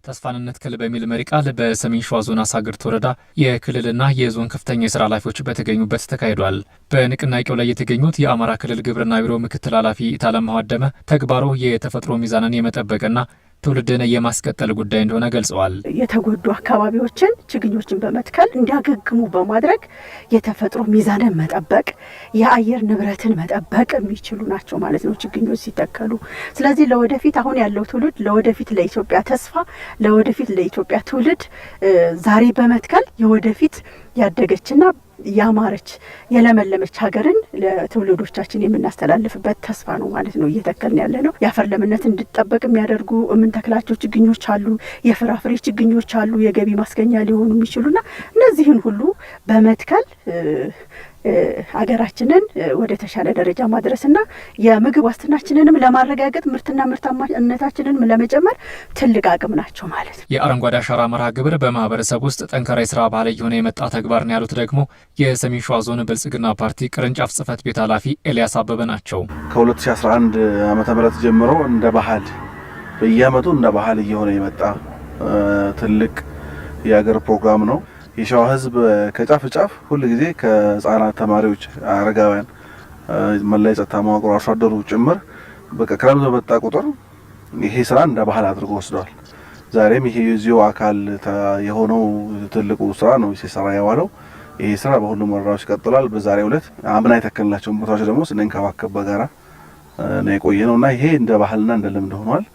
ተስፋን እንትከል በሚል መሪ ቃል በሰሜን ሸዋ ዞን አሳግርት ወረዳ የክልልና የዞን ከፍተኛ የስራ ኃላፊዎች በተገኙበት ተካሂዷል። በንቅናቄው ላይ የተገኙት የአማራ ክልል ግብርና ቢሮ ምክትል ኃላፊ ኢታለማው አደመ ተግባሩ የተፈጥሮ ሚዛንን የመጠበቅና ትውልድን የማስቀጠል ጉዳይ እንደሆነ ገልጸዋል። የተጎዱ አካባቢዎችን ችግኞችን በመትከል እንዲያገግሙ በማድረግ የተፈጥሮ ሚዛንን መጠበቅ፣ የአየር ንብረትን መጠበቅ የሚችሉ ናቸው ማለት ነው ችግኞች ሲተከሉ። ስለዚህ ለወደፊት አሁን ያለው ትውልድ ለወደፊት ለኢትዮጵያ ተስፋ፣ ለወደፊት ለኢትዮጵያ ትውልድ ዛሬ በመትከል የወደፊት ያደገችና ያማረች የለመለመች ሀገርን ለትውልዶቻችን የምናስተላልፍበት ተስፋ ነው ማለት ነው እየተከልን ያለ ነው። የአፈር ለምነት እንዲጠበቅ የሚያደርጉ የምንተክላቸው ችግኞች አሉ፣ የፍራፍሬ ችግኞች አሉ፣ የገቢ ማስገኛ ሊሆኑ የሚችሉና እነዚህን ሁሉ በመትከል ሀገራችንን ወደ ተሻለ ደረጃ ማድረስና የምግብ ዋስትናችንንም ለማረጋገጥ ምርትና ምርታማነታችንን ለመጨመር ትልቅ አቅም ናቸው ማለት ነው። የአረንጓዴ አሻራ መርሃ ግብር በማህበረሰብ ውስጥ ጠንካራ የስራ ባህል እየሆነ የመጣ ተግባር ነው ያሉት ደግሞ የሰሜን ሸዋ ዞን ብልጽግና ፓርቲ ቅርንጫፍ ጽህፈት ቤት ኃላፊ ኤልያስ አበበ ናቸው። ከ2011 ዓ.ም ጀምሮ እንደ ባህል በየዓመቱ እንደ ባህል እየሆነ የመጣ ትልቅ የሀገር ፕሮግራም ነው። የሸዋ ህዝብ ከጫፍ ጫፍ ሁሉ ጊዜ ከህፃናት፣ ተማሪዎች፣ አረጋውያን፣ መላይ ጸጥታ መዋቅር፣ አርሶ አደሩ ጭምር በቃ ክረምት በመጣ ቁጥር ይሄ ስራ እንደ ባህል አድርጎ ወስደዋል። ዛሬም ይሄ የዚሁ አካል የሆነው ትልቁ ስራ ነው ሲሰራ የዋለው። ይሄ ስራ በሁሉም ወረዳዎች ቀጥሏል። በዛሬው ዕለት አምና የተከልናቸው ቦታዎች ደግሞ ስንንከባከብ በጋራ ነው የቆየነውና ይሄ እንደ ባህልና እንደ ልምድ ሆኗል።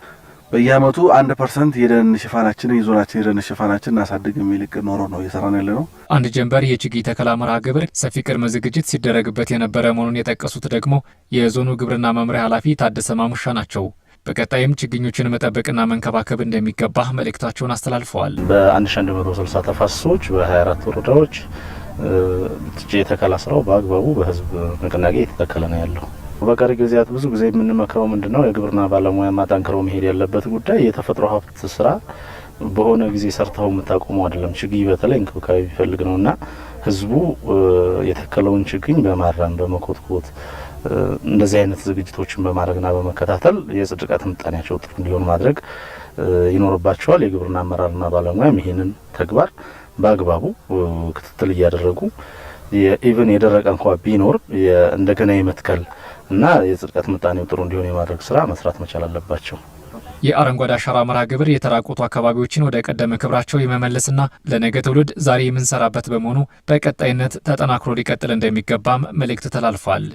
በየዓመቱ 1% የደን ሽፋናችን የዞናችን የደን ሽፋናችን እናሳድግ የሚል እቅድ ኖሮ ነው እየሰራን ያለ ነው። አንድ ጀንበር የችግኝ ተከላ መርሃ ግብር ሰፊ ቅድመ ዝግጅት ሲደረግበት የነበረ መሆኑን የጠቀሱት ደግሞ የዞኑ ግብርና መምሪያ ኃላፊ ታደሰ ማሙሻ ናቸው። በቀጣይም ችግኞችን መጠበቅና መንከባከብ እንደሚገባ መልእክታቸውን አስተላልፈዋል። በ1160 ተፋሰሶች በ24 ወረዳዎች የተከላ ስራው በአግባቡ በህዝብ ንቅናቄ የተተከለ ነው ያለው። በቀሪ ጊዜያት ብዙ ጊዜ የምንመክረው ምንድነው የግብርና ባለሙያ ማጠንክረው መሄድ ያለበት ጉዳይ የተፈጥሮ ሀብት ስራ በሆነ ጊዜ ሰርተው የምታቆመው አይደለም። ችግኝ በተለይ እንክብካቤ የሚፈልግ ነውና ህዝቡ የተከለውን ችግኝ በማረም በመኮትኮት እንደዚህ አይነት ዝግጅቶችን በማድረግና በመከታተል የጽድቀት ምጣኔያቸው ጥሩ እንዲሆን ማድረግ ይኖርባቸዋል። የግብርና አመራርና ባለሙያም ይሄንን ተግባር በአግባቡ ክትትል እያደረጉ ኢቭን የደረቀ እንኳን ቢኖር እንደገና የመትከል እና የጽድቀት ምጣኔው ጥሩ እንዲሆን የማድረግ ስራ መስራት መቻል አለባቸው። የአረንጓዴ አሻራ መርሃ ግብር የተራቆቱ አካባቢዎችን ወደ ቀደመ ክብራቸው የመመለስና ለነገ ትውልድ ዛሬ የምንሰራበት በመሆኑ በቀጣይነት ተጠናክሮ ሊቀጥል እንደሚገባም መልእክት ተላልፏል።